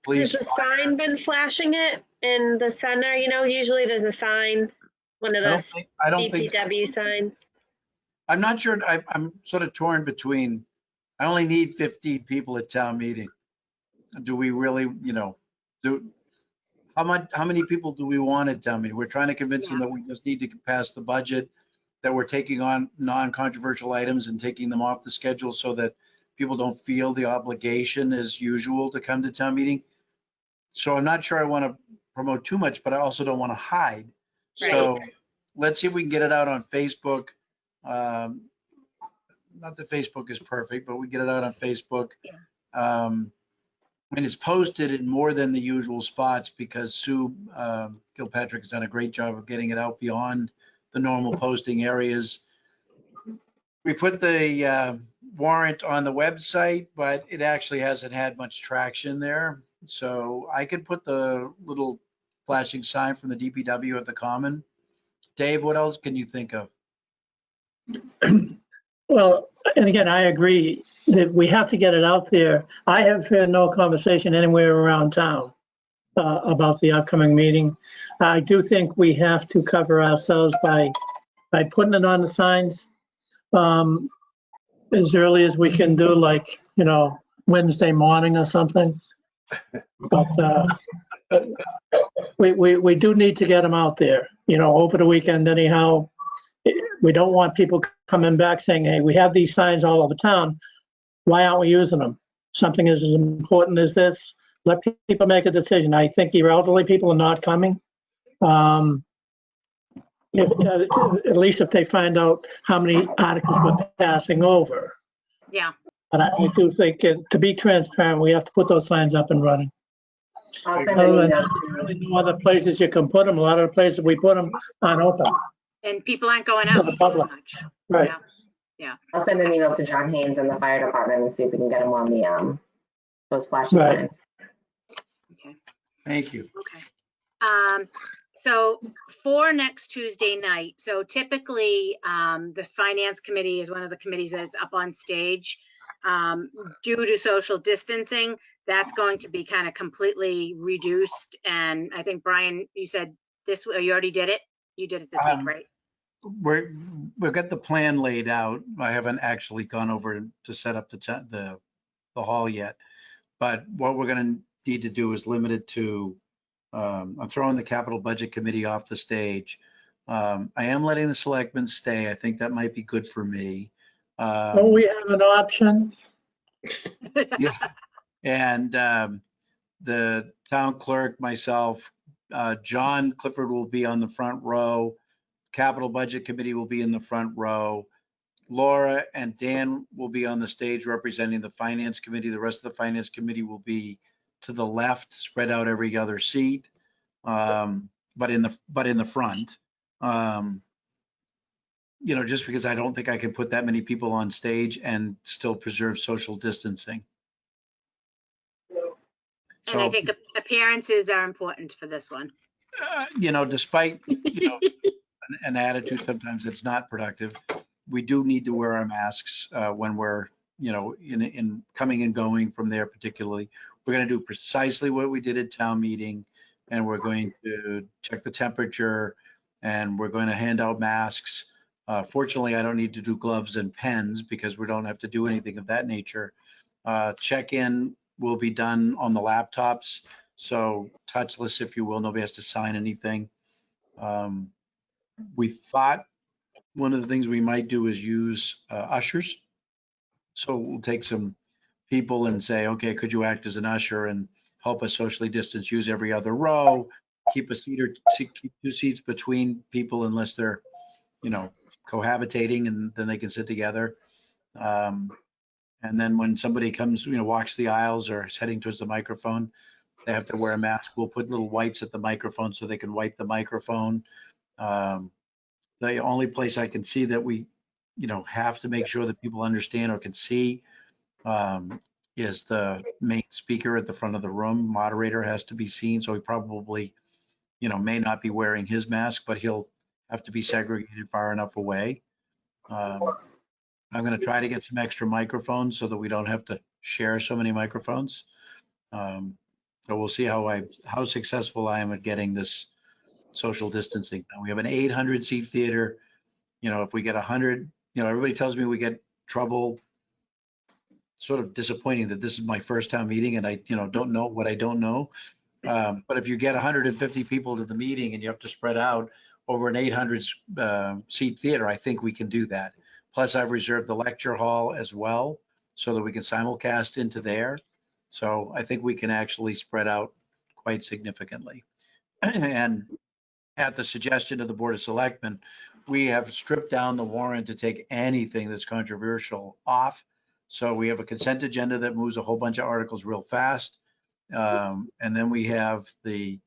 Please. has the sign been flashing it in the center? Usually there's a sign, one of the I don't think. DPW signs. I'm not sure. I'm sort of torn between, I only need 15 people at town meeting. Do we really, how many people do we want at town meeting? We're trying to convince them that we just need to pass the budget, that we're taking on non-controversial items and taking them off the schedule so that people don't feel the obligation as usual to come to town meeting. So I'm not sure I want to promote too much, but I also don't want to hide. So let's see if we can get it out on Facebook. Not that Facebook is perfect, but we get it out on Facebook. And it's posted in more than the usual spots because Sue Gilpatrick has done a great job of getting it out beyond the normal posting areas. We put the warrant on the website, but it actually hasn't had much traction there. So I could put the little flashing sign from the DPW at the Common. Dave, what else can you think of? Well, and again, I agree that we have to get it out there. I have heard no conversation anywhere around town about the upcoming meeting. I do think we have to cover ourselves by putting it on the signs as early as we can do, like, Wednesday morning or something. But we do need to get them out there, over the weekend anyhow. We don't want people coming back saying, hey, we have these signs all over town. Why aren't we using them? Something as important as this, let people make a decision. I think your elderly people are not coming. At least if they find out how many articles we're passing over. Yeah. But I do think to be transparent, we have to put those signs up and running. I'll send Other an than email really to, no other places you can put them. A lot of the places we put them aren't open. And people aren't going To out the as public. much. Right. Yeah. I'll send an email to John Haynes and the fire department and see if we can get them on the, those flashing Right. signs. Okay. Thank you. Okay. So for next Tuesday night, so typically the finance committee is one of the committees that's up on stage. Due to social distancing, that's going to be kind of completely reduced. And I think, Brian, you said this, you already did it? You did it this week, right? We've got the plan laid out. I haven't actually gone over to set up the hall yet. But what we're going to need to do is limit it to, I'm throwing the capital budget committee off the stage. I am letting the selectmen stay. I think that might be good for me. Don't we have an option? Yeah. And the town clerk, myself, John Clifford will be on the front row. Capital Budget Committee will be in the front row. Laura and Dan will be on the stage representing the Finance Committee. The rest of the Finance Committee will be to the left, spread out every other seat, but in the front. Just because I don't think I can put that many people on stage and still preserve social distancing. And I think appearances are important for this one. Despite, an attitude sometimes that's not productive, we do need to wear our masks when we're, in coming and going from there particularly. We're going to do precisely what we did at town meeting, and we're going to check the temperature, and we're going to hand out masks. Fortunately, I don't need to do gloves and pens because we don't have to do anything of that nature. Check-in will be done on the laptops, so touchless, if you will. Nobody has to sign anything. We thought one of the things we might do is use ushers. So we'll take some people and say, okay, could you act as an usher and help us socially distance, use every other row, keep keep 2 seats between people unless they're, cohabitating, and then they can sit together. And then when somebody comes, walks the aisles or is heading towards the microphone, they have to wear a mask. We'll put little wipes at the microphone so they can wipe the microphone. The only place I can see that we, have to make sure that people understand or can see is the main speaker at the front of the room. Moderator has to be seen, so he probably, may not be wearing his mask, but he'll have to be segregated far enough away. I'm going to try to get some extra microphones so that we don't have to share so many microphones. So we'll see how successful I am at getting this social distancing. We have an 800 seat theater. If we get 100, everybody tells me we get trouble. Sort of disappointing that this is my first town meeting and I, don't know what I don't know. But if you get 150 people to the meeting and you have to spread out over an 800 seat theater, I think we can do that. Plus I've reserved the lecture hall as well so that we can simulcast into there. So I think we can actually spread out quite significantly. And at the suggestion of the Board of Selectmen, we have stripped down the warrant to take anything that's controversial off. So we have a consent agenda that moves a whole bunch of articles real fast. And then we have the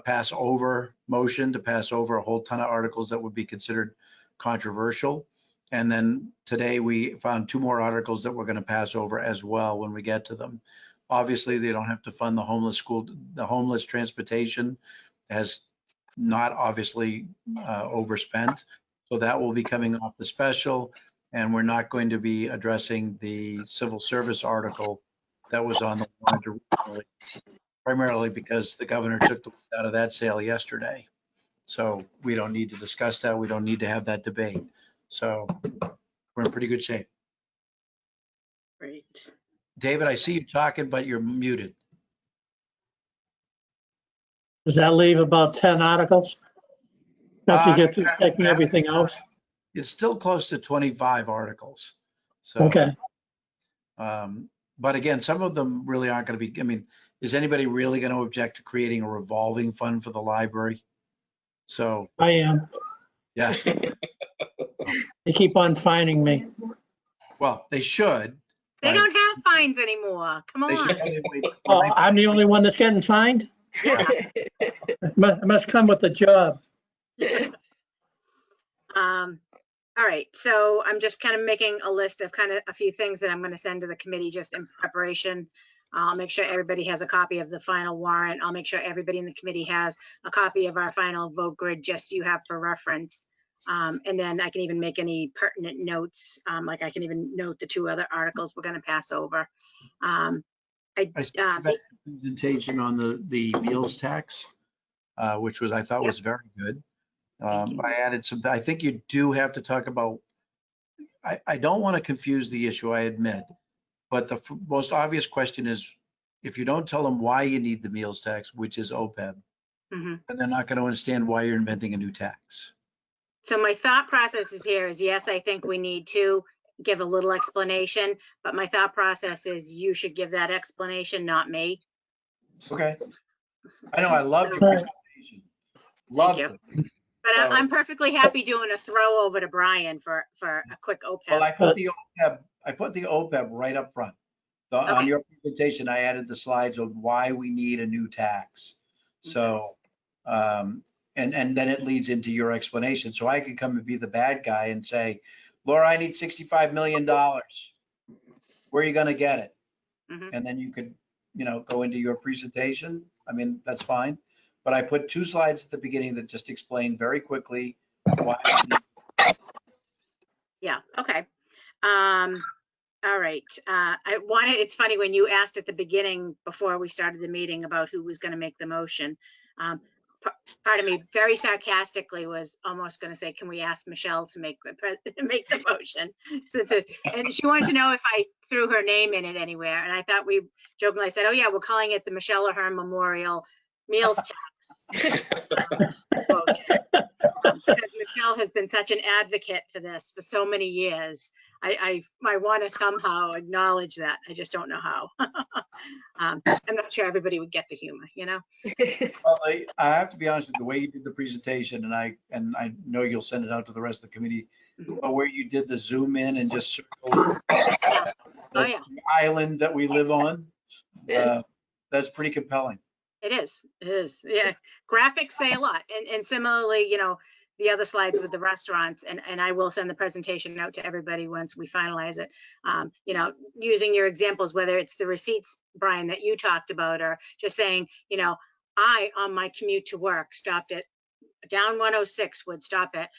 pass over motion to pass over a whole ton of articles that would be considered controversial. And then today we found 2 more articles that we're going to pass over as well when we get to them. Obviously, they don't have to fund the homeless school. The homeless transportation has not obviously overspent. So that will be coming off the special. And we're not going to be addressing the civil service article that was on the warrant originally, primarily because the governor took the wind out of that sail yesterday. So we don't need to discuss that. We don't need to have that debate. So we're in pretty good shape. Great. David, I see you talking, but you're muted. Does that leave about 10 articles? After you get through taking everything else? It's still close to 25 articles. So, Okay. But again, some of them really aren't going to be, I mean, is anybody really going to object to creating a revolving fund for the library? So, I am. yes, They keep on finding me. well, they should. They but don't have fines anymore. Come They on. should anyway. Oh, I'm the only one that's getting fined? Yeah. It must come with the job. All right, so I'm just kind of making a list of kind of a few things that I'm going to send to the committee just in preparation. I'll make sure everybody has a copy of the final warrant. I'll make sure everybody in the committee has a copy of our final vote grid, just so you have for reference. And then I can even make any pertinent notes. Like I can even note the 2 other articles we're going to pass over. I see that presentation on the meals tax, which was, I thought was very good. I added some, I think you do have to talk about, I don't want to confuse the issue, I admit, but the most obvious question is, if you don't tell them why you need the meals tax, which is OPEB, Mhm. then they're not going to understand why you're inventing a new tax. So my thought process is here is, yes, I think we need to give a little explanation, but my thought process is you should give that explanation, not me. Okay. I know, I loved your presentation. Loved you. it. But So- I'm perfectly happy doing a throw over to Brian for a quick Well, OPEB. I put the OPEB right up front. On Okay. your presentation, I added the slides of why we need a new tax. So, and then it leads into your explanation. So I can come and be the bad guy and say, Laura, I need $65 million. Where are you going to get it? Mhm. And then you could, go into your presentation. I mean, that's fine. But I put 2 slides at the beginning that just explain very quickly why. Yeah, okay. All right. It's funny when you asked at the beginning before we started the meeting about who was going to make the motion. Part of me very sarcastically was almost going to say, can we ask Michelle to make the motion? And she wanted to know if I threw her name in it anywhere. And I thought we jokingly said, oh yeah, we're calling it the Michelle Ahern Memorial Meals Tax. Because Michelle has been such an advocate for this for so many years. I want to somehow acknowledge that. I just don't know how. I'm not sure everybody would get the humor, Well, I have to be honest with you, the way you did the presentation, and I know you'll send it out to the rest of the committee, but where you did the zoom in and just circle the island that we live on, that's pretty compelling. It is. Yeah. Graphics say a lot. And similarly, the other slides with the restaurants, and I will send the presentation out to everybody once we finalize it. Using your examples, whether it's the receipts, Brian, that you talked about, or just saying, I, on my commute to work, stopped at down 106, would stop at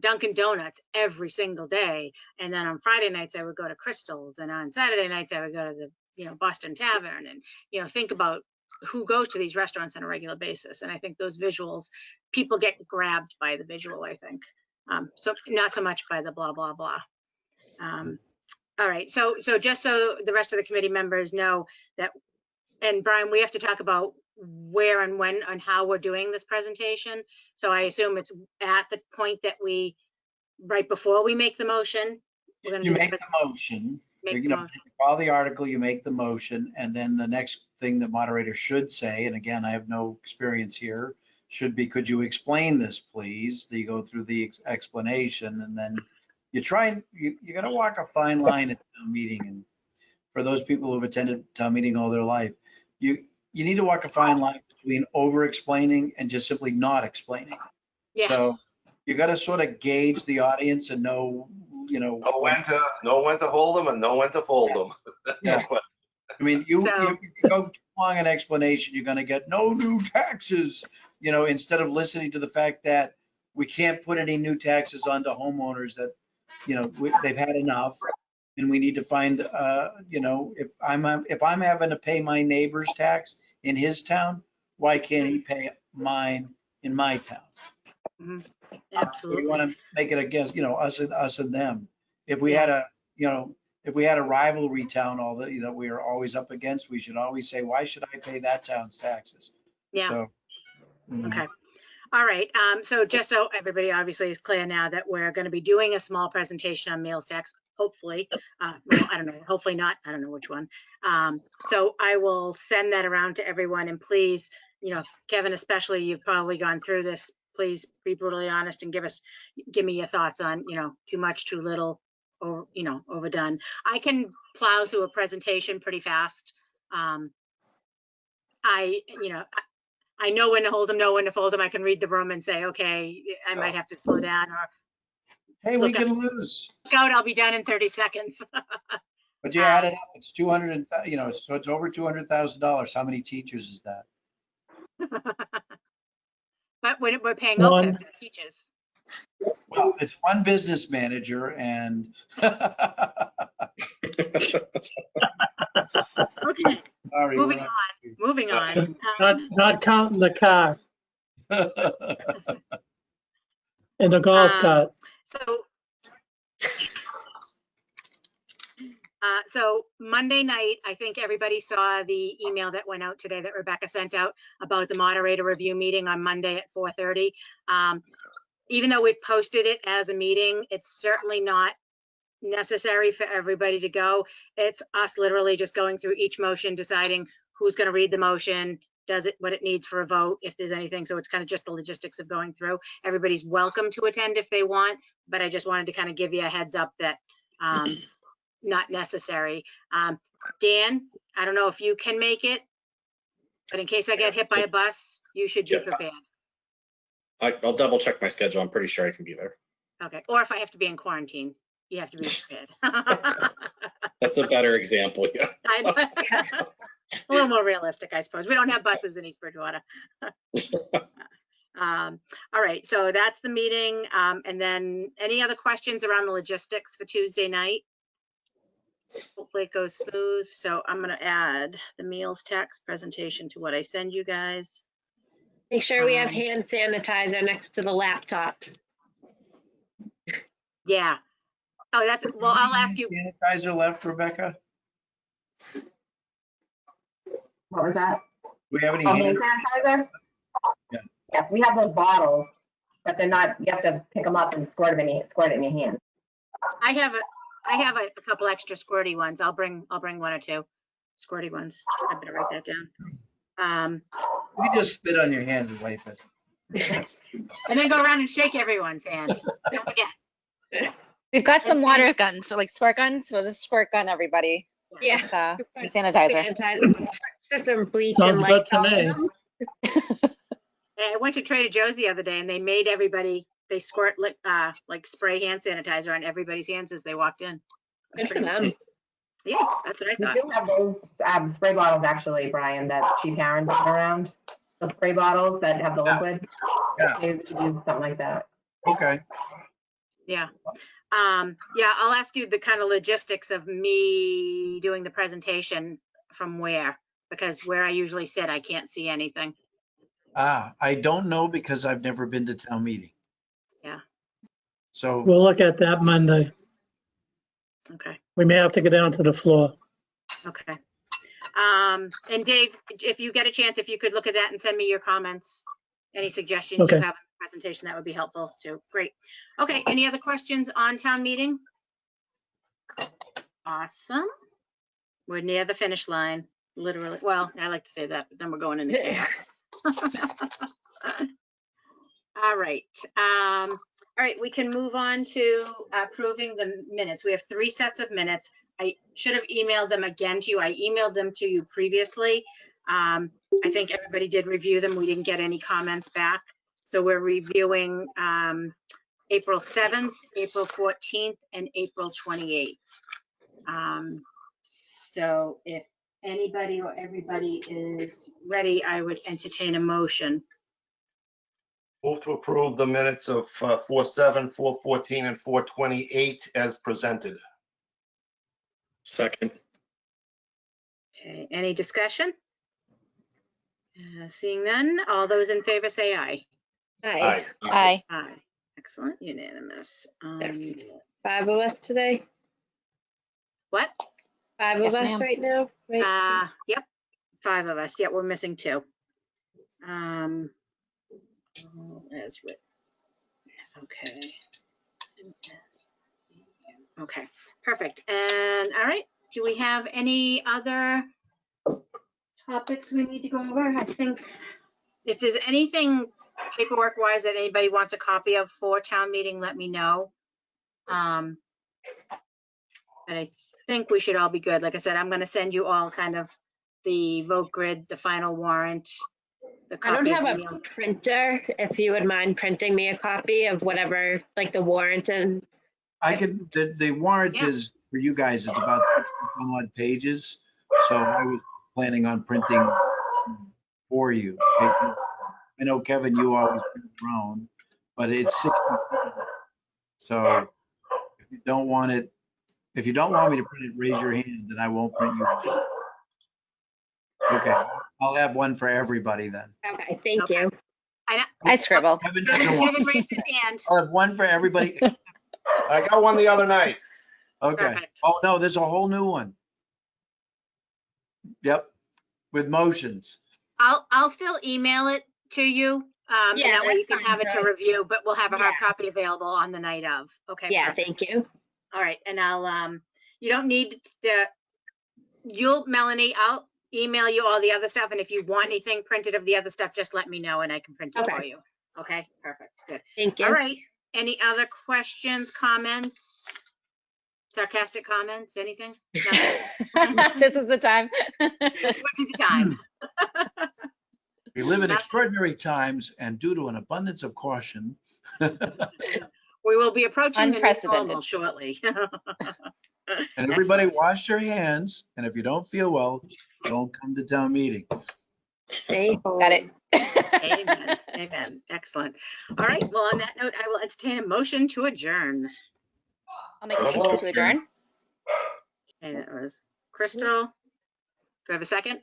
Dunkin' Donuts every single day. And then on Friday nights, I would go to Crystal's. And on Saturday nights, I would go to the, Boston Tavern. And, think about who goes to these restaurants on a regular basis. And I think those visuals, people get grabbed by the visual, I think. So not so much by the blah, blah, blah. All right. So just so the rest of the committee members know that, and Brian, we have to talk about where and when and how we're doing this presentation. So I assume it's at the point that right before we make the motion. We're going to make the motion. Follow the article, you make the motion, and then the next thing the moderator should say, and again, I have no experience here, should be, could you explain this, please? You go through the explanation, and then you got to walk a fine line at town meeting. And for those people who've attended town meeting all their life, you need to walk a fine line between over-explaining and just simply not explaining. Yeah. So you got to sort of gauge the audience and know, know when to hold them and know when to fold them. Yeah. I mean, you So- go too long an explanation, you're gonna get no new taxes, instead of listening to the fact that we can't put any new taxes onto homeowners that, they've had enough. And we need to find, if I'm having to pay my neighbor's tax in his town, why can't he pay mine in my town? Mhm. So we Absolutely. want to make it against, us and them. If we had a rivalry town, we are always up against, we should always say, why should I pay that town's taxes? Yeah. So, Okay. All right. So just so everybody obviously is clear now that we're going to be doing a small presentation on meals tax, hopefully. Well, I don't know, hopefully not. I don't know which one. So I will send that around to everyone, and please, Kevin, especially, you've probably gone through this. Please be brutally honest and give me your thoughts on, too much, too little, or, overdone. I can plow through a presentation pretty fast. I know when to hold them, know when to fold them. I can read the room and say, okay, I might have to slow down, or hey, we Look can lose, look out, I'll be done in 30 seconds. but you add it up, it's 200, so it's over $200,000. How many teachers is that? But we're paying One. OPEB for teachers. Well, it's one business manager and. Okay, Sorry, moving on. Not counting the car and the golf Um, cart. So Monday night, I think everybody saw the email that went out today that Rebecca sent out about the moderator review meeting on Monday at 4:30. Even though we've posted it as a meeting, it's certainly not necessary for everybody to go. It's us literally just going through each motion, deciding who's going to read the motion, does it what it needs for a vote, if there's anything. So it's kind of just the logistics of going through. Everybody's welcome to attend if they want, but I just wanted to kind of give you a heads up that not necessary. Dan, I don't know if you can make it, but in case I get hit by a bus, you should be Yeah. prepared. I'll double check my schedule. I'm pretty sure I can be there. Okay, or if I have to be in quarantine, you have to be prepared. That's a better example. Yeah. A little more realistic, I suppose. We don't have buses in East Bridgewater. All right, so that's the meeting. And then any other questions around the logistics for Tuesday night? Hopefully it goes smooth. So I'm going to add the meals tax presentation to what I send you guys. Make sure we have hand sanitizer next to the laptop. Yeah. Oh, well, I'll ask you. Sanitizer left, Rebecca? What was that? Do we have any? Oh, hand sanitizer? Yeah. Yes, we have those bottles, but they're not, you have to pick them up and squirt it in your hand. I have a couple extra squirty ones. I'll bring one or two squirty ones. I better write that down. You just spit on your hand and wipe it. And then go around and shake everyone's hand. Don't forget. We've got some water guns, so like squirt guns. We'll just squirt gun everybody Yeah. with some sanitizer. Just some bleach Sounds and good to Lysol. me. I went to Trader Joe's the other day and they made everybody, they squirt like spray hand sanitizer on everybody's hands as they walked in. Good for them. Yeah, that's what I We thought. do have those spray bottles actually, Brian, that Chief Aaron brought around. Those spray bottles that have the liquid. Yeah. Maybe we should use something like that. Okay. Yeah. Yeah, I'll ask you the kind of logistics of me doing the presentation from where, because where I usually sit, I can't see anything. I don't know because I've never been to town meeting. Yeah. So, We'll look at that Monday. Okay. We may have to get down to the floor. Okay. And Dave, if you get a chance, if you could look at that and send me your comments, any suggestions Okay. you have in the presentation, that would be helpful too. Great. Okay, any other questions on town meeting? Awesome. We're near the finish line, literally. Well, I like to say that, but then we're going into chaos. All right. All right, we can move on to approving the minutes. We have 3 sets of minutes. I should have emailed them again to you. I emailed them to you previously. I think everybody did review them. We didn't get any comments back. So we're reviewing April 7th, April 14th, and April 28th. So if anybody or everybody is ready, I would entertain a motion. Move to approve the minutes of 4/7, 4/14, and 4/28 as presented. Second. Okay, any discussion? Seeing none, all those in favor say aye. Hi, Aye. Aye. Excellent, unanimous. 5 of us today. What? 5 of Yes, us ma'am. right now, right? Yep, 5 of us. Yeah, we're missing 2. As written. Okay. Okay, perfect. And all right, do we have any other topics we need to go over? I think if there's anything paperwork wise that anybody wants a copy of for town meeting, let me know. But I think we should all be good. Like I said, I'm going to send you all kind of the vote grid, the final warrant. The I don't copy of have the a meals. printer, if you would mind printing me a copy of whatever, like the warrant and, I could, the warrant Yeah. is, for you guys, it's about 60 some odd pages. So I was planning on printing for you. I know, Kevin, you always print your own, but it's 60 pages. So if you don't want it, if you don't want me to print it, raise your hand, and I won't print you. Okay, I'll have one for everybody then. okay, thank Okay. you. I scribbled. Kevin doesn't want, Kevin raised his hand. I'll have one for everybody. I got one the other night. Okay. Perfect. Oh, no, there's a whole new one. Yep, with motions. I'll still email it to you. And Yeah, that way you that's can have fine, it to Joy. review, but we'll have a hard Yeah. copy available on the night of. Okay. Yeah, perfect. thank you. All right, and I'll, you don't need to, Melanie, I'll email you all the other stuff, and if you want anything printed of the other stuff, just let me know and I can print it Okay. for you. Okay, perfect, good. Thank you. All right, any other questions, comments, sarcastic comments, anything? Nothing? This is the time. This would be the time. We live in Nothing. extraordinary times, and due to an abundance of caution. We will be approaching the new Unprecedented. normal shortly. And everybody Excellent. wash their hands, and if you don't feel well, don't come to town meeting. Stay home. Got it. Amen, amen, excellent. All right, well, on that note, I will entertain a motion to adjourn. I'll make a motion to adjourn. And it was Crystal. Do I have a second?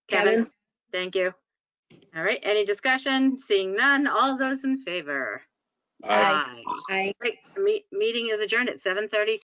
Kevin? Thank you. All right, any discussion? Seeing none, all those in favor? Aye. Aye. Great, meeting is adjourned at 7:30.